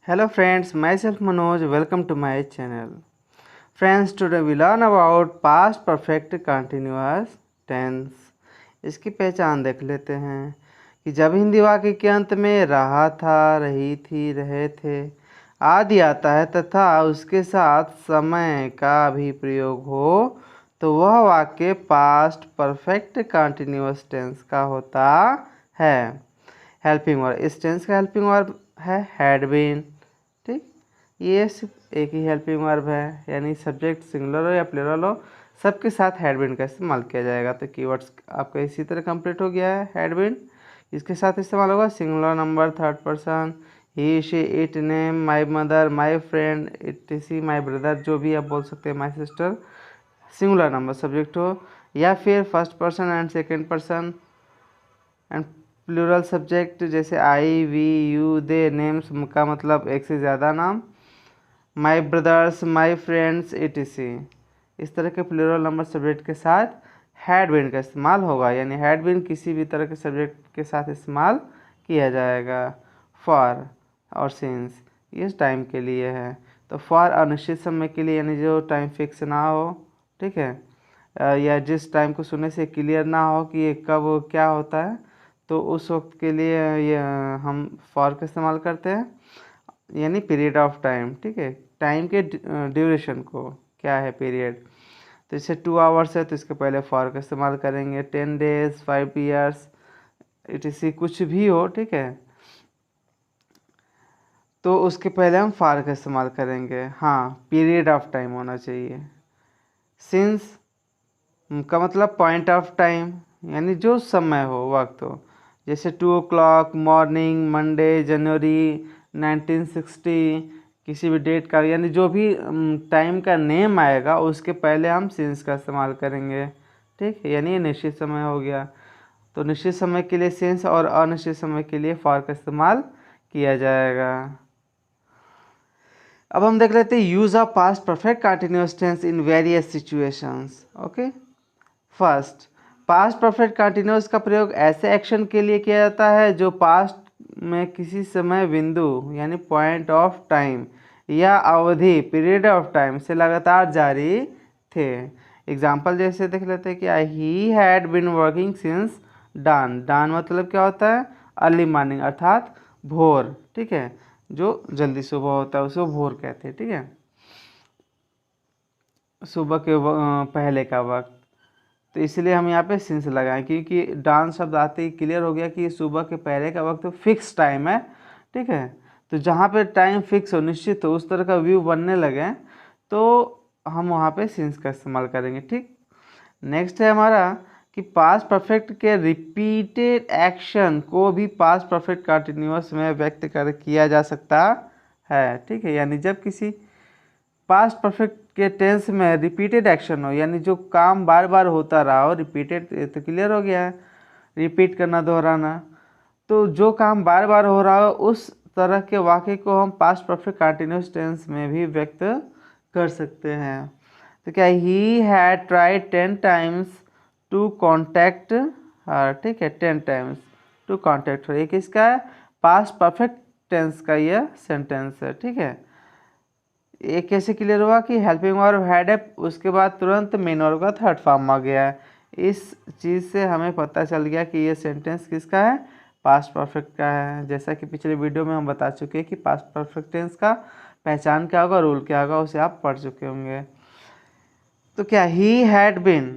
Hello friends, myself Manoj, welcome to my channel. Friends, today we learn about past perfect continuous tense. इसकी पहचान देख लेते हैं कि जब हिंदी वाक्य के अंत में रहा था, रही थी, रहे थे आदि आता है तथा उसके साथ समय का भी प्रयोग हो तो वह वाक्य पास्ट परफेक्ट कंटिन्यूअस टेंस का होता है। हेल्पिंग वर्ब, इस टेंस का हेल्पिंग वर्ब है हैड बीन। ठीक, ये सिर्फ एक ही हेल्पिंग वर्ब है, यानी सब्जेक्ट सिंगुलर हो या प्लूरल हो सबके साथ हैड बीन का इस्तेमाल किया जाएगा। तो कीवर्ड्स आपका इसी तरह कंप्लीट हो गया है। हैड बीन इसके साथ इस्तेमाल होगा singular number, third person, he she it, name, my mother, my friend, it my brother, जो भी आप बोल सकते हैं, my sister, singular number subject हो, या फिर first person and second person and plural subject जैसे I, we, you, they, names का मतलब एक से ज़्यादा नाम, my brothers, my friends, etc। इस तरह के प्लूरल नंबर सब्जेक्ट के साथ हैड बीन का इस्तेमाल होगा, यानी हैड बीन किसी भी तरह के सब्जेक्ट के साथ इस्तेमाल किया जाएगा। फॉर और सिंस ये टाइम के लिए है, तो फॉर अनिश्चित समय के लिए, यानी जो टाइम फिक्स ना हो, ठीक है, या जिस टाइम को सुनने से क्लियर ना हो कि ये कब क्या होता है, तो उस वक्त के लिए ये हम फॉर का इस्तेमाल करते हैं, यानी पीरियड ऑफ टाइम। ठीक है, टाइम के ड्यूरेशन को क्या है पीरियड, तो जैसे 2 आवर्स है तो इसके पहले फॉर का इस्तेमाल करेंगे। 10 डेज, 5 ईयर्स, etc कुछ भी हो, ठीक है, तो उसके पहले हम फॉर का इस्तेमाल करेंगे। हाँ, पीरियड ऑफ टाइम होना चाहिए। सिंस का मतलब पॉइंट ऑफ टाइम, यानी जो समय हो, वक्त हो, जैसे 2 o'clock मॉर्निंग, मंडे, जनवरी 1960, किसी भी डेट का, यानी जो भी टाइम का नेम आएगा उसके पहले हम सिंस का इस्तेमाल करेंगे। ठीक है, यानी ये निश्चित समय हो गया, तो निश्चित समय के लिए सिंस और अनिश्चित समय के लिए फॉर का इस्तेमाल किया जाएगा। अब हम देख लेते हैं use of past perfect continuous tense in various situations. Okay, first, past perfect continuous का प्रयोग ऐसे एक्शन के लिए किया जाता है जो पास्ट में किसी समय बिंदु यानी पॉइंट ऑफ टाइम या अवधि पीरियड ऑफ टाइम से लगातार जारी थे। एग्जाम्पल जैसे देख लेते हैं कि he had been working since dawn. Dawn मतलब क्या होता है, अर्ली मॉर्निंग अर्थात भोर। ठीक है, जो जल्दी सुबह होता है उसको भोर कहते हैं। ठीक है, सुबह के पहले का वक्त, तो इसलिए हम यहाँ पे सिंस लगाएं, क्योंकि डांस शब्द आते ही क्लियर हो गया कि सुबह के पहले का वक्त फिक्स टाइम है। ठीक है, तो जहाँ पे टाइम फिक्स हो, निश्चित हो, उस तरह का व्यू बनने लगे तो हम वहाँ पे सिंस का इस्तेमाल करेंगे। ठीक, नेक्स्ट है हमारा कि पास्ट परफेक्ट के रिपीटेड एक्शन को भी पास्ट परफेक्ट कंटिन्यूअस में व्यक्त कर किया जा सकता है। ठीक है, यानी जब किसी पास्ट परफेक्ट के टेंस में रिपीटेड एक्शन हो, यानी जो काम बार बार होता रहा हो, रिपीटेड तो क्लियर हो गया है, रिपीट करना, दोहराना, तो जो काम बार बार हो रहा हो उस तरह के वाक्य को हम पास्ट परफेक्ट कंटिन्यूअस टेंस में भी व्यक्त कर सकते हैं। तो क्या, he had tried 10 times to contact her. ठीक है, 10 टाइम्स टू कॉन्टैक्ट हर, एक इसका है पास्ट परफेक्ट टेंस का यह सेंटेंस है। ठीक है, ये कैसे क्लियर हुआ कि हेल्पिंग वर्ब हैड है, उसके बाद तुरंत मेन वर्ब का थर्ड फॉर्म आ गया है। इस चीज़ से हमें पता चल गया कि ये सेंटेंस किसका है, पास्ट परफेक्ट का है। जैसा कि पिछले वीडियो में हम बता चुके हैं कि पास्ट परफेक्ट टेंस का पहचान क्या होगा, रूल क्या होगा, उसे आप पढ़ चुके होंगे। तो क्या, he had been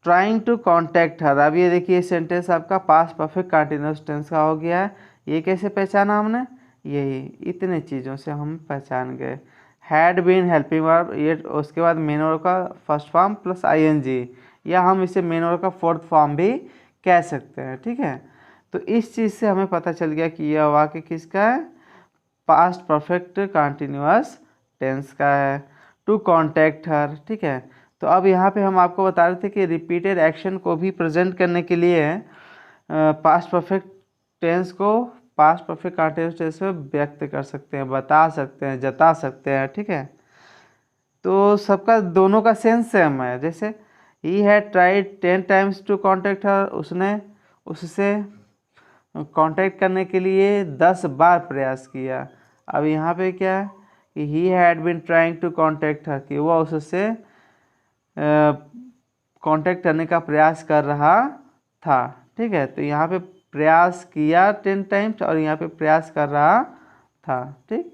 trying to contact her, अब ये देखिए सेंटेंस आपका पास्ट परफेक्ट कंटिन्यूअस टेंस का हो गया है। ये कैसे पहचाना हमने, यही इतने चीज़ों से हम पहचान गए। हैड बीन हेल्पिंग वर्ब, ये उसके बाद मेन वर्ब का फर्स्ट फॉर्म प्लस आईएनजी, या हम इसे मेन वर्ब का फोर्थ फॉर्म भी कह सकते हैं। ठीक है, तो इस चीज़ से हमें पता चल गया कि यह वाक्य किसका है, पास्ट परफेक्ट कंटिन्यूअस टेंस का है। To contact her. ठीक है, तो अब यहाँ पे हम आपको बता रहे थे कि रिपीटेड एक्शन को भी प्रेजेंट करने के लिए पास्ट परफेक्ट टेंस को पास्ट परफेक्ट कंटिन्यूअस टेंस में व्यक्त कर सकते हैं, बता सकते हैं, जता सकते हैं। ठीक है, तो सबका दोनों का सेंस सेम है। जैसे he had tried 10 times to contact her, उसने उससे कांटेक्ट करने के लिए 10 बार प्रयास किया। अब यहाँ पे क्या है कि he had been trying to contact her, कि वह उससे कांटेक्ट करने का प्रयास कर रहा था। ठीक है, तो यहाँ पे प्रयास किया 10 टाइम्स और यहाँ पे प्रयास कर रहा था। ठीक,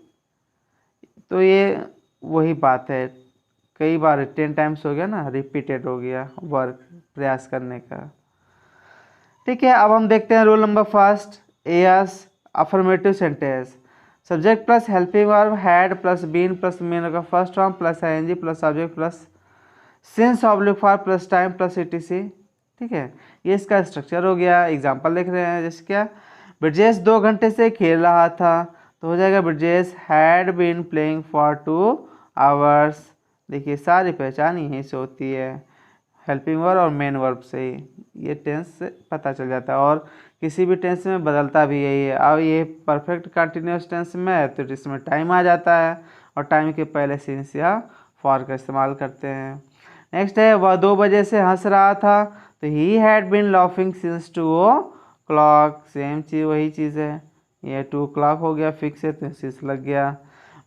तो ये वही बात है, कई बार 10 टाइम्स हो गया ना, रिपीटेड हो गया वर्क, प्रयास करने का। ठीक है, अब हम देखते हैं rule number first, S affirmative sentence. Subject plus helping verb had plus been plus main का first form plus ING plus subject plus since oblique for plus time plus ETC. ठीक है, ये इसका स्ट्रक्चर हो गया। एग्जांपल लिख रहे हैं, जैसे क्या, ब्रजेश 2 घंटे से खेल रहा था, तो हो जाएगा Brajesh had been playing for 2 hours. देखिए सारी पहचान यहीं से होती है, हेल्पिंग वर्ब और मेन वर्ब से ही, ये टेंस से पता चल जाता है, और किसी भी टेंस में बदलता भी यही है। अब ये परफेक्ट कंटिन्यूस टेंस में है तो इसमें टाइम आ जाता है, और टाइम के पहले सिंस या फॉर का इस्तेमाल करते हैं। नेक्स्ट है, वह 2 बजे से हंस रहा था, तो he had been laughing since 2 o'clock। Same चीज़, वही चीज़ है, ये 2 o'clock हो गया फिक्स है तो सिंस लग गया।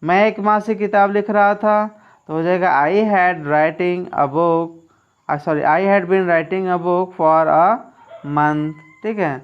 मैं एक मासिक किताब लिख रहा था, तो हो जाएगा I had writing a book, sorry I had been writing a book for a month. ठीक है,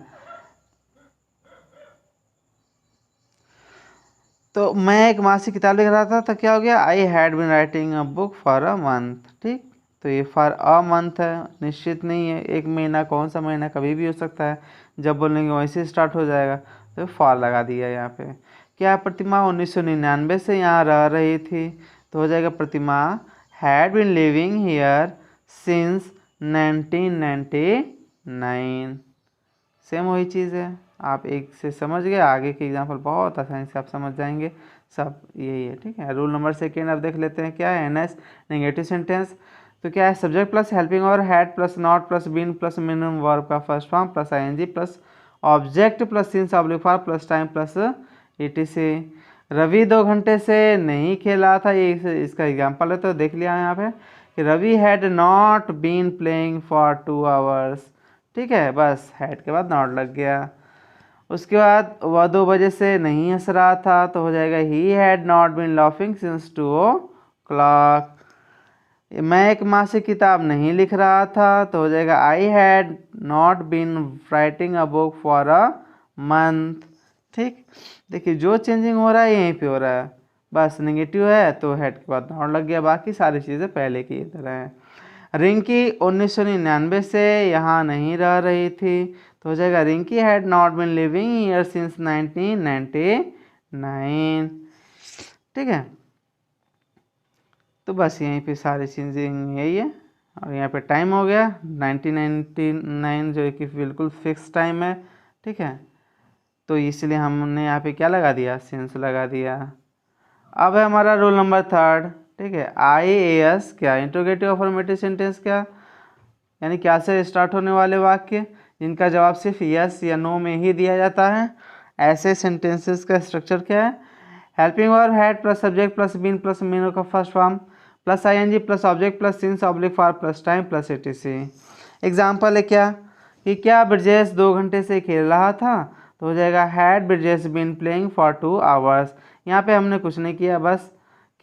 तो मैं एक मासिक किताब लिख रहा था, तो क्या हो गया, I had been writing a book for a month. ठीक, तो ये फॉर अ मंथ है, निश्चित नहीं है, एक महीना, कौन सा महीना कभी भी हो सकता है, जब बोलेंगे वैसे स्टार्ट हो जाएगा, तो फॉर लगा दिया यहाँ पे। क्या प्रतिमा 1999 से यहाँ रह रही थी, तो हो जाएगा Pratima had been living here since 1999। Same वही चीज़ है, आप एक से समझ गए, आगे के एग्जाम्पल बहुत आसानी से आप समझ जाएंगे, सब यही है। ठीक है, रूल नंबर सेकेंड अब देख लेते हैं, क्या है, एनएस नेगेटिव सेंटेंस। तो क्या है, सब्जेक्ट प्लस हेल्पिंग और had plus not plus been plus minimum verb का first form plus ING plus object plus since oblique form plus time plus ETC. Ravi 2 घंटे से नहीं खेला था, ये इसका एग्जाम्पल है, तो देख लिया यहाँ पे कि Ravi had not been playing for 2 hours. ठीक है, बस हैड के बाद नॉट लग गया। उसके बाद वह 2 बजे से नहीं हंस रहा था, तो हो जाएगा he had not been laughing since 2 o'clock। मैं एक मासिक किताब नहीं लिख रहा था, तो हो जाएगा I had not been writing a book for a month. ठीक, देखिए जो चेंजिंग हो रहा है यहीं पे हो रहा है, बस नेगेटिव है तो हेड के बाद नॉट लग गया, बाकी सारी चीज़ें पहले की तरह है। रिंकी 1999 से यहाँ नहीं रह रही थी, तो हो जाएगा Rinki had not been living here since 1999। ठीक है, तो बस यहीं पे सारी चीज़ें यही है, और यहाँ पे टाइम हो गया 1999 जो कि बिल्कुल फिक्स टाइम है। ठीक है, तो इसलिए हमने यहाँ पे क्या लगा दिया, सिंस लगा दिया। अब है हमारा रूल नंबर थर्ड। ठीक है, IAS क्या, इंट्रोगेटिव अफर्मेटिव सेंटेंस क्या, यानी क्या से स्टार्ट होने वाले वाक्य जिनका जवाब सिर्फ यस या नो में ही दिया जाता है, ऐसे सेंटेंसेस का स्ट्रक्चर क्या है, helping verb had plus subject plus been plus main का first form plus ING plus object plus since oblique for plus time plus ETC. Example है क्या, कि क्या ब्रजेश 2 घंटे से खेल रहा था, तो हो जाएगा had Brajesh been playing for 2 hours. यहाँ पे हमने कुछ नहीं किया, बस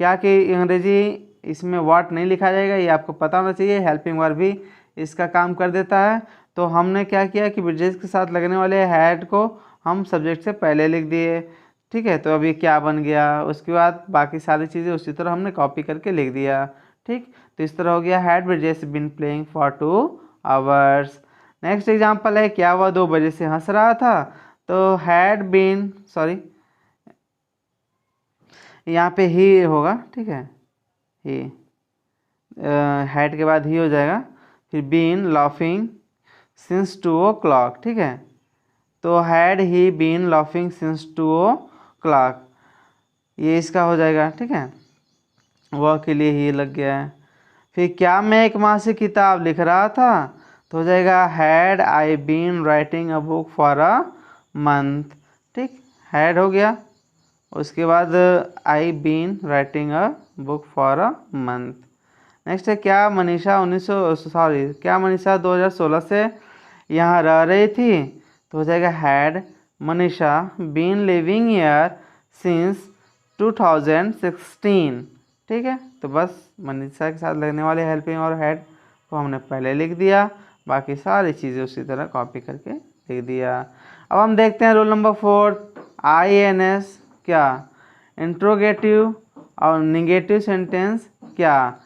क्या कि अंग्रेजी इसमें व्हाट नहीं लिखा जाएगा, ये आपको पता होना चाहिए, हेल्पिंग वर्ब भी इसका काम कर देता है। तो हमने क्या किया कि ब्रजेश के साथ लगने वाले हैड को हम सब्जेक्ट से पहले लिख दिए। ठीक है, तो अभी क्या बन गया, उसके बाद बाकी सारी चीज़ें उसी तरह हमने कॉपी करके लिख दिया। ठीक, तो इस तरह हो गया had Brajesh been playing for 2 hours. Next example है, क्या वह 2 बजे से हंस रहा था, तो हैड बीन, सॉरी यहाँ पे ही होगा। ठीक है, ही, हैड के बाद ही हो जाएगा, फिर बीन लाफिंग सिंस 2 o'clock। ठीक है, तो had he been laughing since 2 o'clock, ये इसका हो जाएगा। ठीक है, वह के लिए ही लग गया है। फिर क्या मैं एक मासिक किताब लिख रहा था, तो हो जाएगा had I been writing a book for a month. ठीक, हैड हो गया, उसके बाद I been writing a book for a month. Next है, क्या मनीषा 2016 से यहाँ रह रही थी, तो हो जाएगा had Manisha been living here since 2016। ठीक है, तो बस मनीषा के साथ लगने वाले हेल्पिंग और हेड को हमने पहले लिख दिया, बाकी सारी चीज़ें उसी तरह कॉपी करके लिख दिया। अब हम देखते हैं रूल नंबर 4, INS क्या, इंट्रोगेटिव और निगेटिव सेंटेंस क्या।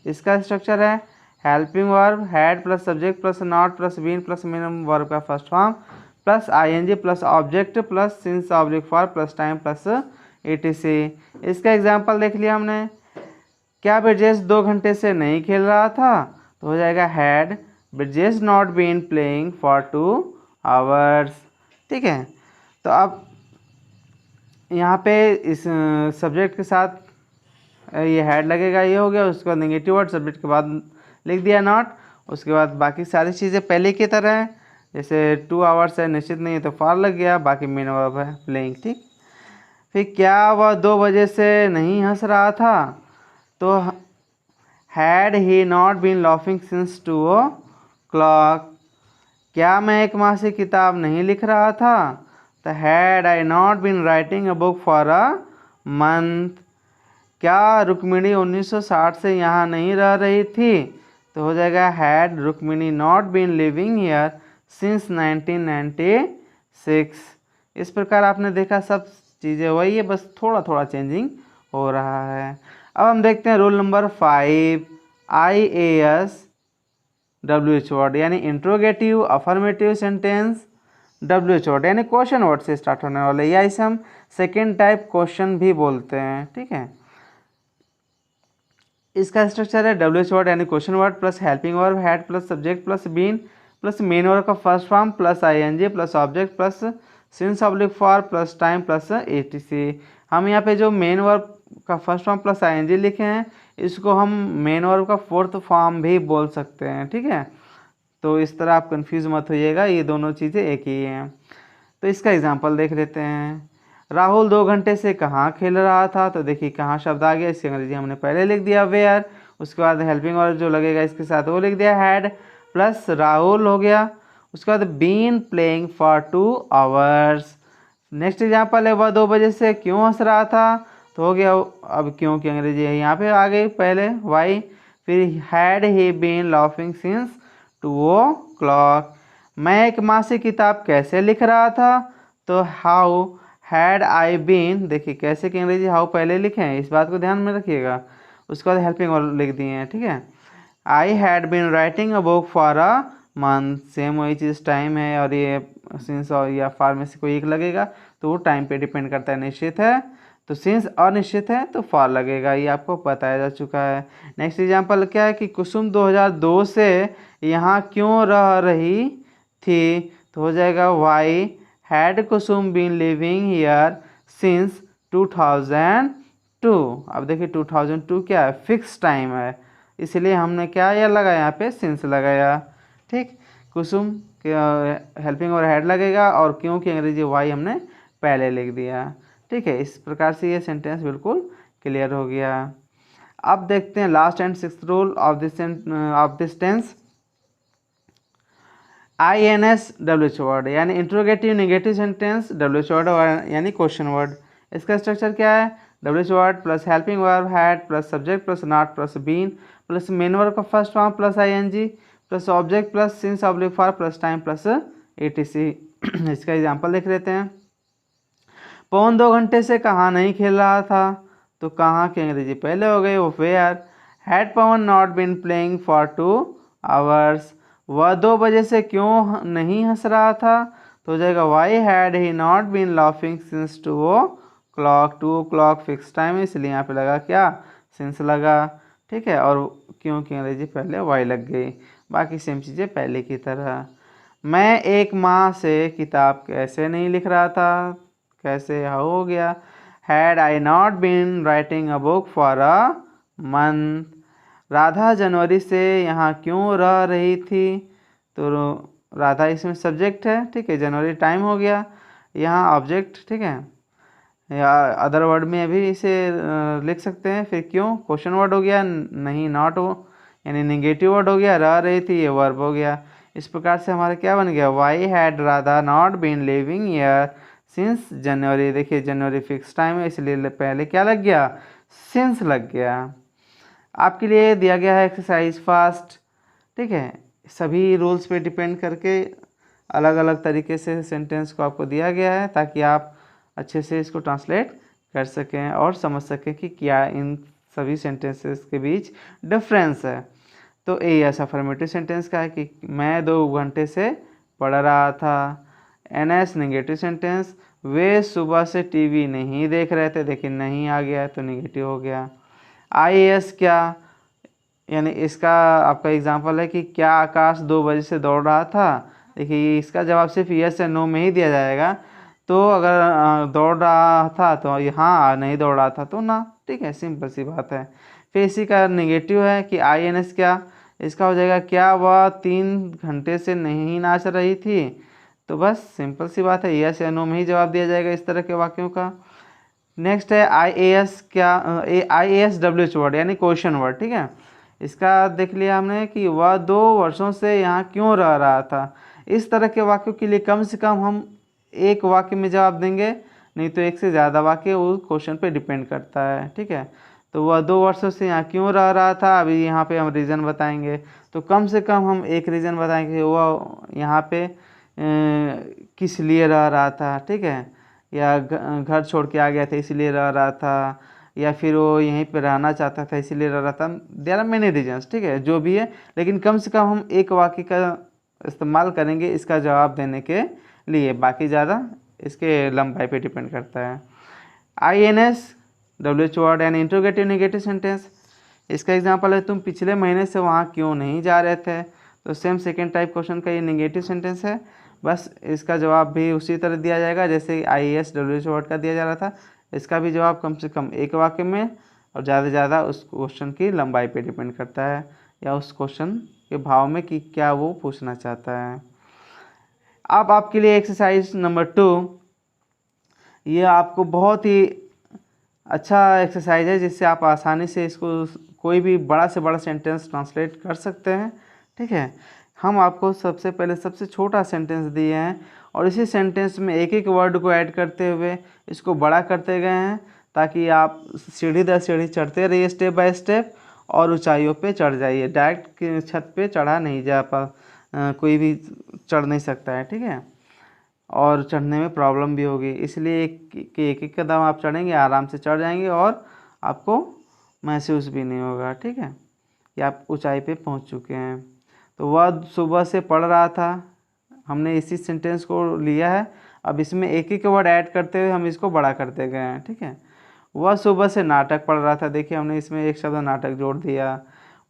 इसका स्ट्रक्चर है helping verb, had plus subject plus not plus been plus main verb का first form plus ING plus object plus since object for plus time plus ETC। इसका example देख लिया हमने। क्या ब्रिजेश 2 घंटे से नहीं खेल रहा था, तो हो जाएगा had Brijesh not been playing for 2 hours. ठीक है, तो अब यहाँ पे इस सब्जेक्ट के साथ ये हेड लगेगा, ये हो गया। उसके बाद नेगेटिव वर्ड सब्जेक्ट के बाद लिख दिया नॉट। उसके बाद बाकी सारी चीज़ें पहले की तरह है, जैसे 2 आवर्स है निश्चित नहीं है तो फॉर लग गया, बाकी मेन वर्ब है प्लेइंग। ठीक, फिर क्या वह 2 बजे से नहीं हंस रहा था, तो had he not been laughing since 2 o'clock। क्या मैं एक मासिक किताब नहीं लिख रहा था, तो had I not been writing a book for a month. क्या रुक्मिणी 1960 से यहाँ नहीं रह रही थी, तो हो जाएगा had Rukmini not been living here since 1996। इस प्रकार आपने देखा सब चीज़ें वही है, बस थोड़ा थोड़ा चेंजिंग हो रहा है। अब हम देखते हैं rule number 5, IAS WH word यानी interrogative affirmative sentence WH word यानी क्वेश्चन वर्ड से स्टार्ट होने वाले, या इसे हम सेकेंड टाइप क्वेश्चन भी बोलते हैं। ठीक है, इसका स्ट्रक्चर है WH वर्ड यानी question word plus helping verb had plus subject plus been plus main verb का first form plus ING plus object plus since oblique for plus time plus ETC। हम यहाँ पे जो मेन वर्ब का first form plus ING लिखे हैं, इसको हम मेन वर्ब का फोर्थ फॉर्म भी बोल सकते हैं। ठीक है, तो इस तरह आप कंफ्यूज मत होइएगा, ये दोनों चीज़ें एक ही हैं। तो इसका एग्जांपल देख लेते हैं। राहुल 2 घंटे से कहाँ खेल रहा था, तो देखिए कहाँ शब्द आ गया, इसकी अंग्रेजी हमने पहले लिख दिया वेयर। उसके बाद हेल्पिंग वर्ब जो लगेगा इसके साथ वो लिख दिया हैड प्लस राहुल हो गया। उसके बाद been playing for 2 hours. Next example है वह 2 बजे से क्यों हंस रहा था, तो हो गया अब क्यों की अंग्रेजी है यहाँ पे आ गई पहले वाई, फिर had he been laughing since 2 o'clock। मैं एक मासिक किताब कैसे लिख रहा था, तो हाउ हैड आई बीन, देखिए कैसे की अंग्रेजी हाउ पहले लिखे हैं, इस बात को ध्यान में रखिएगा। उसके बाद हेल्पिंग वर्ब लिख दिए हैं। ठीक है, I had been writing a book for a month, same वही चीज़ टाइम है, और ये सिंस और या फॉर में से कोई एक लगेगा तो वो टाइम पे डिपेंड करता है। निश्चित है तो सिंस अनिश्चित है तो फॉर लगेगा, ये आपको बताया जा चुका है। नेक्स्ट एग्जांपल क्या है कि कुसुम 2002 से यहाँ क्यों रह रही थी, तो हो जाएगा why had Kusum been living here since 2002। अब देखिए 2002 क्या है, फिक्स टाइम है, इसलिए हमने क्या यह लगाया यहाँ पे सिंस लगाया। ठीक, कुसुम हेल्पिंग और हेड लगेगा, और क्यों की अंग्रेजी वाई हमने पहले लिख दिया। ठीक है, इस प्रकार से ये सेंटेंस बिल्कुल क्लियर हो गया। अब देखते हैं last and sixth rule of this tense, INS WH word यानी interrogative negative sentence WH word यानी क्वेश्चन वर्ड। इसका स्ट्रक्चर क्या है, WH word plus helping verb had plus subject plus not plus been plus main verb का first form plus ING plus object plus since oblique for plus time plus ETC। इसका example देख लेते हैं। पवन 2 घंटे से कहाँ नहीं खेल रहा था, तो कहाँ की अंग्रेजी पहले हो गई वो where. Had Pavan not been playing for 2 hours. वह 2 बजे से क्यों नहीं हंस रहा था, तो हो जाएगा why had he not been laughing since 2 o'clock। 2 o'clock fix time है, इसलिए यहाँ पे लगा क्या सिंस लगा। ठीक है, और क्यों की अंग्रेजी पहले वाई लग गई, बाकी सेम चीज़ें पहले की तरह। मैं एक माह से किताब कैसे नहीं लिख रहा था, कैसे हाउ हो गया, had I not been writing a book for a month. Radha जनवरी से यहाँ क्यों रह रही थी, तो राधा इसमें सब्जेक्ट है। ठीक है, जनवरी टाइम हो गया, यहाँ ऑब्जेक्ट। ठीक है, या अदर वर्ड में भी इसे लिख सकते हैं। फिर क्यों क्वेश्चन वर्ड हो गया, नहीं नॉट हो यानी नेगेटिव वर्ड हो गया, रह रही थी ये वर्ब हो गया। इस प्रकार से हमारा क्या बन गया, why had Radha not been living here since January. देखिए जनवरी फिक्स टाइम है, इसलिए पहले क्या लग गया, सिंस लग गया। आपके लिए दिया गया है एक्सरसाइज फास्ट, ठीक है। सभी रूल्स पे डिपेंड करके अलग अलग तरीके से सेंटेंस को आपको दिया गया है, ताकि आप अच्छे से इसको ट्रांसलेट कर सकें और समझ सकें कि क्या इन सभी सेंटेंसेस के बीच डिफरेंस है। तो ए एस अफर्मेटिव सेंटेंस का है कि मैं 2 घंटे से पढ़ रहा था। एन एस नेगेटिव सेंटेंस, वे सुबह से टीवी नहीं देख रहे थे। देखिए नहीं आ गया तो नेगेटिव हो गया। आई एस क्या, यानी इसका आपका एग्जांपल है कि क्या आकाश 2 बजे से दौड़ रहा था। देखिए इसका जवाब सिर्फ यस या नो में ही दिया जाएगा। तो अगर दौड़ रहा था तो यहाँ, नहीं दौड़ रहा था तो ना, ठीक है, सिंपल सी बात है। फिर इसी का नेगेटिव है कि आई एन एस क्या, इसका हो जाएगा क्या वह 3 घंटे से नहीं नाच रही थी। तो बस सिंपल सी बात है, यस या नो में ही जवाब दिया जाएगा इस तरह के वाक्यों का। नेक्स्ट है आई ए एस क्या, I A S W H word यानी क्वेश्चन वर्ड, ठीक है। इसका देख लिया हमने कि वह 2 वर्षों से यहाँ क्यों रह रहा था। इस तरह के वाक्यों के लिए कम से कम हम एक वाक्य में जवाब देंगे, नहीं तो एक से ज़्यादा वाक्य उस क्वेश्चन पे डिपेंड करता है, ठीक है। तो वह 2 वर्षों से यहाँ क्यों रह रहा था, अभी यहाँ पे हम रीज़न बताएंगे। तो कम से कम हम एक रीज़न बताएंगे, वह यहाँ पे किस लिए रह रहा था, ठीक है, या घर छोड़ के आ गया था इसलिए रह रहा था, या फिर वो यहीं पे रहना चाहता था इसीलिए रह रहा था। देयर आर मेनी रीजन्स, ठीक है, जो भी है, लेकिन कम से कम हम एक वाक्य का इस्तेमाल करेंगे इसका जवाब देने के लिए, बाकी ज़्यादा इसके लंबाई पे डिपेंड करता है। I N S W H word यानी इंट्रोगेटिव नेगेटिव सेंटेंस, इसका एग्जांपल है तुम पिछले महीने से वहाँ क्यों नहीं जा रहे थे। तो सेम सेकेंड टाइप क्वेश्चन का ये नेगेटिव सेंटेंस है, बस इसका जवाब भी उसी तरह दिया जाएगा जैसे I S W H word का दिया जा रहा था। इसका भी जवाब कम से कम एक वाक्य में, और ज़्यादा से ज़्यादा उस क्वेश्चन की लंबाई पे डिपेंड करता है, या उस क्वेश्चन के भाव में कि क्या वो पूछना चाहता है। अब आपके लिए एक्सरसाइज नंबर 2, ये आपको बहुत ही अच्छा एक्सरसाइज है जिससे आप आसानी से इसको कोई भी बड़ा से बड़ा सेंटेंस ट्रांसलेट कर सकते हैं, ठीक है। हम आपको सबसे पहले सबसे छोटा सेंटेंस दिए हैं और इसी सेंटेंस में एक एक वर्ड को ऐड करते हुए इसको बड़ा करते गए हैं, ताकि आप सीढ़ी दर सीढ़ी चढ़ते रहिए स्टेप बाय स्टेप और ऊंचाइयों पे चढ़ जाइए। डायरेक्ट छत पे चढ़ा नहीं जा कोई भी चढ़ नहीं सकता है, ठीक है, और चढ़ने में प्रॉब्लम भी होगी, इसलिए एक कदम आप चढ़ेंगे आराम से चढ़ जाएंगे और आपको महसूस भी नहीं होगा, ठीक है, कि आप ऊंचाई पे पहुंच चुके हैं। तो वह सुबह से पढ़ रहा था, हमने इसी सेंटेंस को लिया है, अब इसमें एक एक वर्ड ऐड करते हुए हम इसको बड़ा करते गए हैं, ठीक है। वह सुबह से नाटक पढ़ रहा था, देखिए हमने इसमें एक शब्द नाटक जोड़ दिया।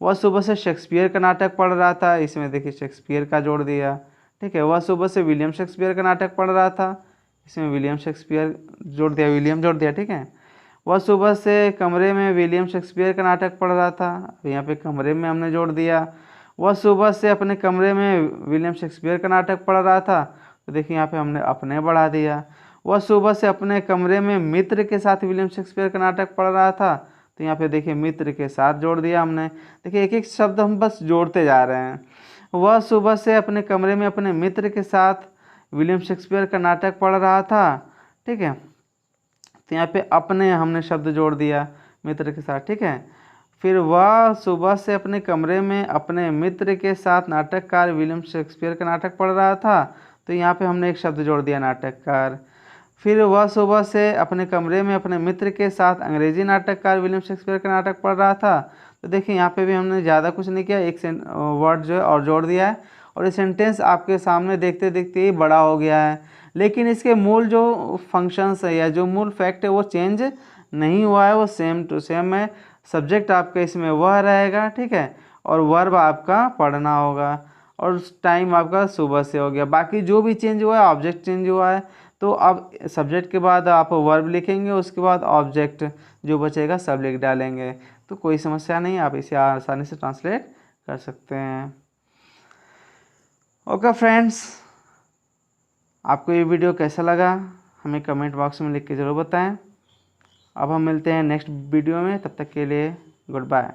वह सुबह से शेक्सपियर का नाटक पढ़ रहा था, इसमें देखिए शेक्सपियर का जोड़ दिया, ठीक है। वह सुबह से विलियम शेक्सपियर का नाटक पढ़ रहा था, इसमें विलियम शेक्सपियर जोड़ दिया, विलियम जोड़ दिया, ठीक है। वह सुबह से कमरे में विलियम शेक्सपियर का नाटक पढ़ रहा था, यहाँ पे कमरे में हमने जोड़ दिया। वह सुबह से अपने कमरे में विलियम शेक्सपियर का नाटक पढ़ रहा था, तो देखिए यहाँ पे हमने अपने बढ़ा दिया। वह सुबह से अपने कमरे में मित्र के साथ विलियम शेक्सपियर का नाटक पढ़ रहा था, तो यहाँ पे देखिए मित्र के साथ जोड़ दिया हमने। देखिए एक एक शब्द हम बस जोड़ते जा रहे हैं। वह सुबह से अपने कमरे में अपने मित्र के साथ विलियम शेक्सपियर का नाटक पढ़ रहा था, ठीक है, तो यहाँ पे अपने हमने शब्द जोड़ दिया मित्र के साथ, ठीक है। फिर वह सुबह से अपने कमरे में अपने मित्र के साथ नाटककार विलियम शेक्सपियर का नाटक पढ़ रहा था, तो यहाँ पे हमने एक शब्द जोड़ दिया नाटककार। फिर वह सुबह से अपने कमरे में अपने मित्र के साथ अंग्रेजी नाटककार विलियम शेक्सपियर का नाटक पढ़ रहा था, तो देखिए यहाँ पे भी हमने ज़्यादा कुछ नहीं किया, एक वर्ड जो है और जोड़ दिया है, और ये सेंटेंस आपके सामने देखते देखते ही बड़ा हो गया है। लेकिन इसके मूल जो फंक्शंस है या जो मूल फैक्ट है वो चेंज नहीं हुआ है, वो सेम टू सेम है। सब्जेक्ट आपका इसमें वह रहेगा, ठीक है, और वर्ब आपका पढ़ना होगा, और टाइम आपका सुबह से हो गया। बाकी जो भी चेंज हुआ है ऑब्जेक्ट चेंज हुआ है, तो अब सब्जेक्ट के बाद आप वर्ब लिखेंगे, उसके बाद ऑब्जेक्ट जो बचेगा सब लिख डालेंगे, तो कोई समस्या नहीं, आप इसे आसानी से ट्रांसलेट कर सकते हैं। ओके फ्रेंड्स, आपको ये वीडियो कैसा लगा हमें कमेंट बॉक्स में लिख के ज़रूर बताएं। अब हम मिलते हैं नेक्स्ट वीडियो में, तब तक के लिए गुड बाय।